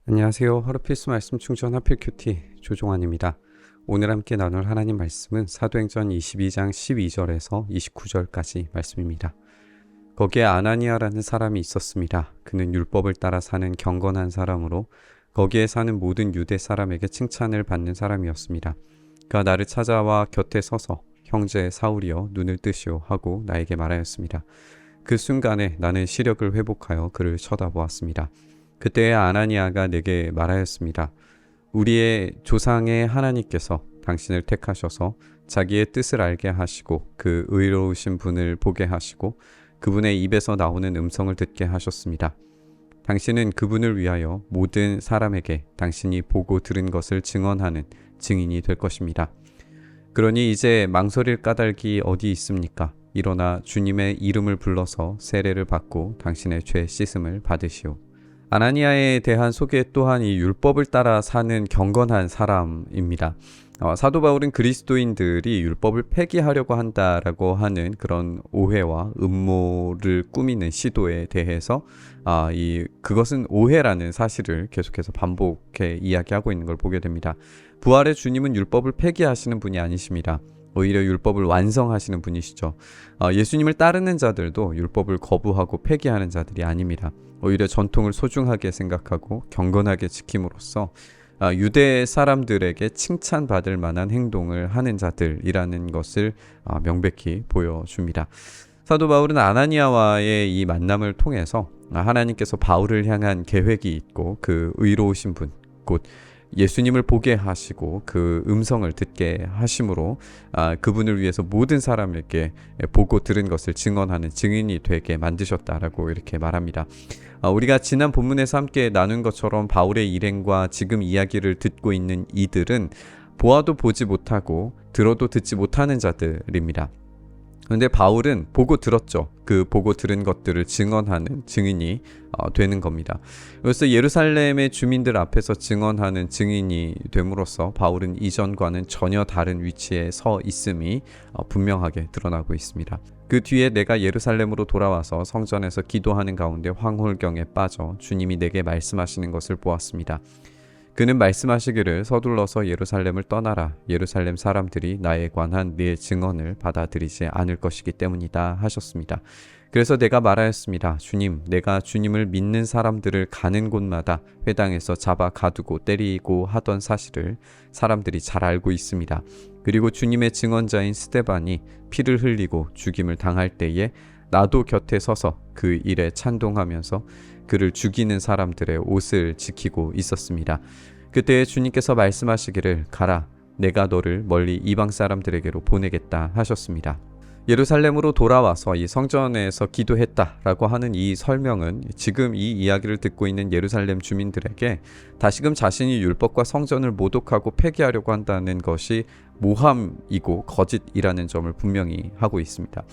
안녕하세요. 하루 필수 말씀 충전 하필 큐티 조종환입니다. 오늘 함께 나눌 하나님 말씀은 사도행전 22장 12절에서 29절까지 말씀입니다. 거기에 아나니아라는 사람이 있었습니다. 그는 율법을 따라 사는 경건한 사람으로 거기에 사는 모든 유대 사람에게 칭찬을 받는 사람이었습니다. 그가 나를 찾아와 곁에 서서 형제 사울이여 눈을 뜨시오 하고 나에게 말하였습니다. 그 순간에 나는 시력을 회복하여 그를 쳐다보았습니다. 그때에 아나니아가 내게 말하였습니다. 우리의 조상의 하나님께서 당신을 택하셔서 자기의 뜻을 알게 하시고 그 의로우신 분을 보게 하시고 그분의 입에서 나오는 음성을 듣게 하셨습니다. 당신은 그분을 위하여 모든 사람에게 당신이 보고 들은 것을 증언하는 증인이 될 것입니다. 그러니 이제 망설일 까닭이 어디 있습니까? 일어나 주님의 이름을 불러서 세례를 받고 당신의 죄 씻음을 받으시오. 아나니아에 대한 소개 또한 이 율법을 따라 사는 경건한 사람입니다. 사도 바울은 그리스도인들이 율법을 폐기하려고 한다라고 하는 그런 오해와 음모를 꾸미는 시도에 대해서 그것은 오해라는 사실을 계속해서 반복해 이야기하고 있는 걸 보게 됩니다. 부활의 주님은 율법을 폐기하시는 분이 아니십니다. 오히려 율법을 완성하시는 분이시죠. 예수님을 따르는 자들도 율법을 거부하고 폐기하는 자들이 아닙니다. 오히려 전통을 소중하게 생각하고 경건하게 지킴으로써 유대 사람들에게 칭찬받을 만한 행동을 하는 자들이라는 것을 명백히 보여줍니다. 사도 바울은 아나니아와의 이 만남을 통해서 하나님께서 바울을 향한 계획이 있고 그 의로우신 분, 곧 예수님을 보게 하시고 그 음성을 듣게 하심으로 그분을 위해서 모든 사람에게 보고 들은 것을 증언하는 증인이 되게 만드셨다라고 이렇게 말합니다. 우리가 지난 본문에서 함께 나눈 것처럼 바울의 일행과 지금 이야기를 듣고 있는 이들은 보아도 보지 못하고 들어도 듣지 못하는 자들입니다. 그런데 바울은 보고 들었죠. 그 보고 들은 것들을 증언하는 증인이 되는 겁니다. 그래서 예루살렘의 주민들 앞에서 증언하는 증인이 됨으로써 바울은 이전과는 전혀 다른 위치에 서 있음이 분명하게 드러나고 있습니다. 그 뒤에 내가 예루살렘으로 돌아와서 성전에서 기도하는 가운데 황홀경에 빠져 주님이 내게 말씀하시는 것을 보았습니다. 그는 말씀하시기를 서둘러서 예루살렘을 떠나라. 예루살렘 사람들이 나에 관한 네 증언을 받아들이지 않을 것이기 때문이다 하셨습니다. 그래서 내가 말하였습니다. 주님, 내가 주님을 믿는 사람들을 가는 곳마다 회당에서 잡아 가두고 때리고 하던 사실을 사람들이 잘 알고 있습니다. 그리고 주님의 증언자인 스데반이 피를 흘리고 죽임을 당할 때에 나도 곁에 서서 그 일에 찬동하면서 그를 죽이는 사람들의 옷을 지키고 있었습니다. 그때 주님께서 말씀하시기를 가라, 내가 너를 멀리 이방 사람들에게로 보내겠다 하셨습니다. 예루살렘으로 돌아와서 이 성전에서 기도했다라고 하는 이 설명은 지금 이 이야기를 듣고 있는 예루살렘 주민들에게 다시금 자신이 율법과 성전을 모독하고 폐기하려고 한다는 것이 모함이고 거짓이라는 점을 분명히 하고 있습니다.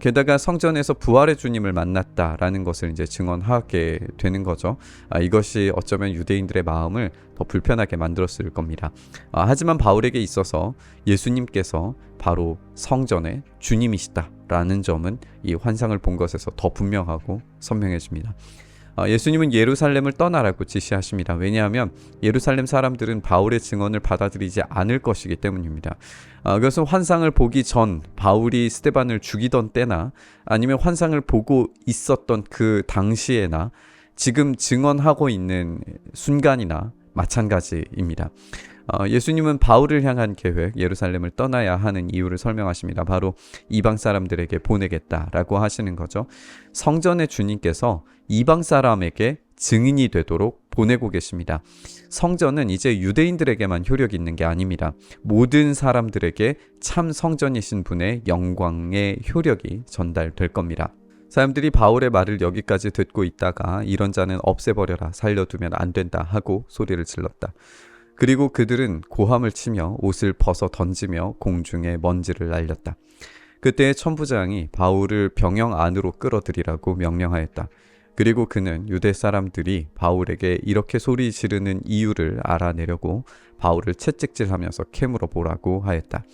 게다가 성전에서 부활의 주님을 만났다라는 것을 이제 증언하게 되는 거죠. 이것이 어쩌면 유대인들의 마음을 더 불편하게 만들었을 겁니다. 하지만 바울에게 있어서 예수님께서 바로 성전의 주님이시다라는 점은 이 환상을 본 것에서 더 분명하고 선명해집니다. 예수님은 예루살렘을 떠나라고 지시하십니다. 왜냐하면 예루살렘 사람들은 바울의 증언을 받아들이지 않을 것이기 때문입니다. 그것은 환상을 보기 전 바울이 스데반을 죽이던 때나 아니면 환상을 보고 있었던 그 당시에나 지금 증언하고 있는 순간이나 마찬가지입니다. 예수님은 바울을 향한 계획, 예루살렘을 떠나야 하는 이유를 설명하십니다. 바로 이방 사람들에게 보내겠다라고 하시는 거죠. 성전의 주님께서 이방 사람에게 증인이 되도록 보내고 계십니다. 성전은 이제 유대인들에게만 효력이 있는 게 아닙니다. 모든 사람들에게 참 성전이신 분의 영광의 효력이 전달될 겁니다. 사람들이 바울의 말을 여기까지 듣고 있다가 이런 자는 없애버려라, 살려두면 안 된다 하고 소리를 질렀다. 그리고 그들은 고함을 치며 옷을 벗어 던지며 공중에 먼지를 날렸다. 그때 천부장이 바울을 병영 안으로 끌어들이라고 명령하였다. 그리고 그는 유대 사람들이 바울에게 이렇게 소리 지르는 이유를 알아내려고 바울을 채찍질하면서 캐물어 보라고 하였다.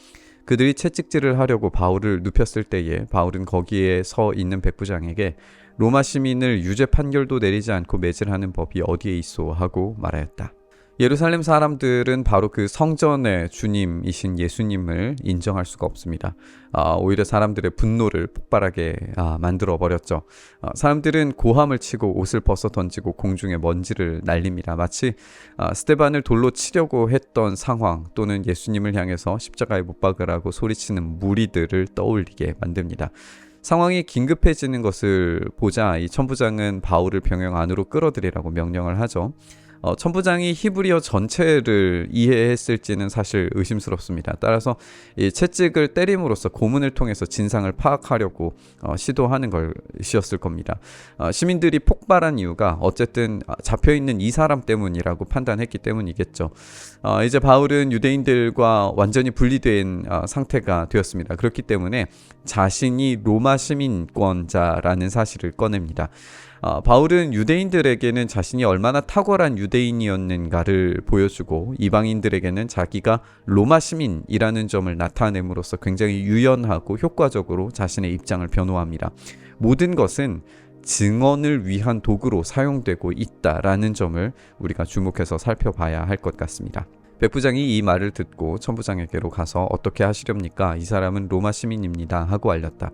그들이 채찍질을 하려고 바울을 눕혔을 때에 바울은 거기에 서 있는 백부장에게 로마 시민을 유죄 판결도 내리지 않고 매질하는 법이 어디에 있소 하고 말하였다. 예루살렘 사람들은 바로 그 성전의 주님이신 예수님을 인정할 수가 없습니다. 오히려 사람들의 분노를 폭발하게 만들어 버렸죠. 사람들은 고함을 치고 옷을 벗어 던지고 공중에 먼지를 날립니다. 마치 스데반을 돌로 치려고 했던 상황, 또는 예수님을 향해서 십자가에 못 박으라고 소리치는 무리들을 떠올리게 만듭니다. 상황이 긴급해지는 것을 보자 이 천부장은 바울을 병영 안으로 끌어들이라고 명령을 하죠. 천부장이 히브리어 전체를 이해했을지는 사실 의심스럽습니다. 따라서 이 채찍을 때림으로써 고문을 통해서 진상을 파악하려고 시도하는 것이었을 겁니다. 시민들이 폭발한 이유가 어쨌든 잡혀있는 이 사람 때문이라고 판단했기 때문이겠죠. 이제 바울은 유대인들과 완전히 분리된 상태가 되었습니다. 그렇기 때문에 자신이 로마 시민권자라는 사실을 꺼냅니다. 바울은 유대인들에게는 자신이 얼마나 탁월한 유대인이었는가를 보여주고 이방인들에게는 자기가 로마 시민이라는 점을 나타냄으로써 굉장히 유연하고 효과적으로 자신의 입장을 변호합니다. 모든 것은 증언을 위한 도구로 사용되고 있다라는 점을 우리가 주목해서 살펴봐야 할 것 같습니다. 백부장이 이 말을 듣고 천부장에게로 가서 어떻게 하시렵니까? 이 사람은 로마 시민입니다 하고 알렸다.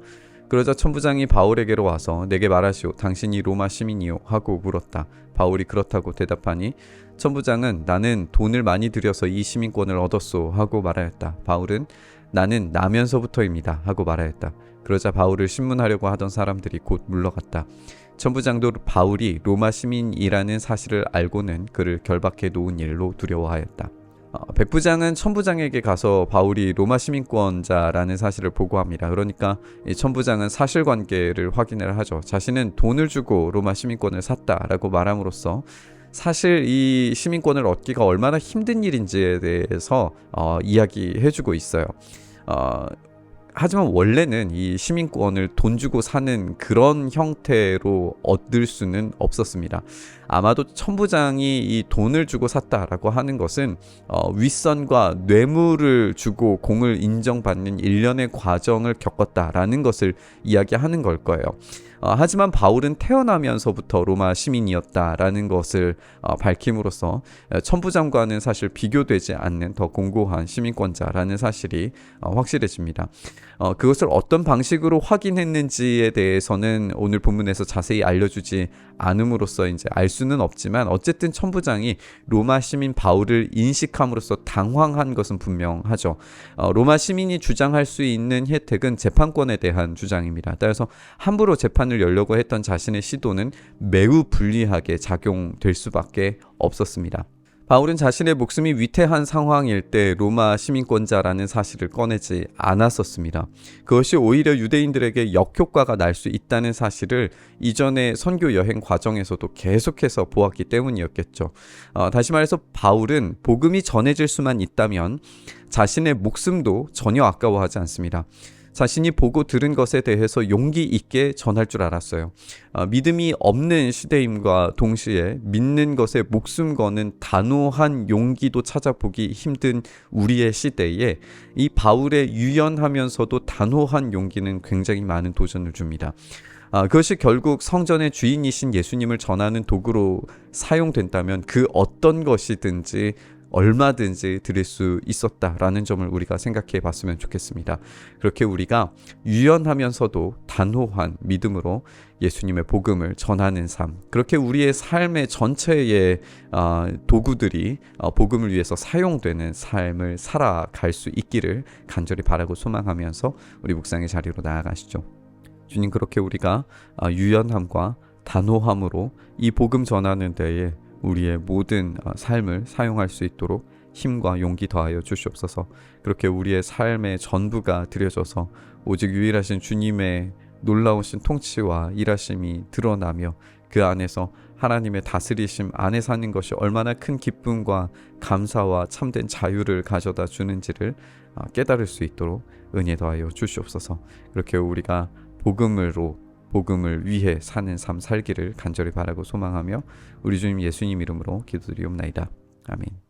그러자 천부장이 바울에게로 와서 내게 말하시오. 당신이 로마 시민이요? 하고 물었다. 바울이 그렇다고 대답하니 천부장은 나는 돈을 많이 들여서 이 시민권을 얻었소 하고 말하였다. 바울은 나는 나면서부터입니다 하고 말하였다. 그러자 바울을 신문하려고 하던 사람들이 곧 물러갔다. 천부장도 바울이 로마 시민이라는 사실을 알고는 그를 결박해 놓은 일로 두려워하였다. 백부장은 천부장에게 가서 바울이 로마 시민권자라는 사실을 보고합니다. 그러니까 이 천부장은 사실관계를 확인을 하죠. 자신은 돈을 주고 로마 시민권을 샀다라고 말함으로써 사실 이 시민권을 얻기가 얼마나 힘든 일인지에 대해서 이야기해주고 있어요. 하지만 원래는 이 시민권을 돈 주고 사는 그런 형태로 얻을 수는 없었습니다. 아마도 천부장이 이 돈을 주고 샀다라고 하는 것은 윗선과 뇌물을 주고 공을 인정받는 일련의 과정을 겪었다라는 것을 이야기하는 걸 거예요. 하지만 바울은 태어나면서부터 로마 시민이었다라는 것을 밝힘으로써 천부장과는 사실 비교되지 않는 더 공고한 시민권자라는 사실이 확실해집니다. 그것을 어떤 방식으로 확인했는지에 대해서는 오늘 본문에서 자세히 알려주지 않음으로써 이제 알 수는 없지만 어쨌든 천부장이 로마 시민 바울을 인식함으로써 당황한 것은 분명하죠. 로마 시민이 주장할 수 있는 혜택은 재판권에 대한 주장입니다. 따라서 함부로 재판을 열려고 했던 자신의 시도는 매우 불리하게 작용될 수밖에 없었습니다. 바울은 자신의 목숨이 위태한 상황일 때 로마 시민권자라는 사실을 꺼내지 않았었습니다. 그것이 오히려 유대인들에게 역효과가 날 수 있다는 사실을 이전의 선교 여행 과정에서도 계속해서 보았기 때문이었겠죠. 다시 말해서 바울은 복음이 전해질 수만 있다면 자신의 목숨도 전혀 아까워하지 않습니다. 자신이 보고 들은 것에 대해서 용기 있게 전할 줄 알았어요. 믿음이 없는 시대임과 동시에 믿는 것에 목숨 거는 단호한 용기도 찾아보기 힘든 우리의 시대에 이 바울의 유연하면서도 단호한 용기는 굉장히 많은 도전을 줍니다. 그것이 결국 성전의 주인이신 예수님을 전하는 도구로 사용된다면 그 어떤 것이든지 얼마든지 드릴 수 있었다라는 점을 우리가 생각해 봤으면 좋겠습니다. 그렇게 우리가 유연하면서도 단호한 믿음으로 예수님의 복음을 전하는 삶, 그렇게 우리의 삶의 전체의 도구들이 복음을 위해서 사용되는 삶을 살아갈 수 있기를 간절히 바라고 소망하면서 우리 묵상의 자리로 나아가시죠. 주님, 그렇게 우리가 유연함과 단호함으로 이 복음 전하는 데에 우리의 모든 삶을 사용할 수 있도록 힘과 용기 더하여 주시옵소서. 그렇게 우리의 삶의 전부가 드려져서 오직 유일하신 주님의 놀라우신 통치와 일하심이 드러나며 그 안에서 하나님의 다스리심 안에 사는 것이 얼마나 큰 기쁨과 감사와 참된 자유를 가져다 주는지를 깨달을 수 있도록 은혜 더하여 주시옵소서. 그렇게 우리가 복음을 위해 사는 삶 살기를 간절히 바라고 소망하며 우리 주님 예수님 이름으로 기도드리옵나이다. 아멘.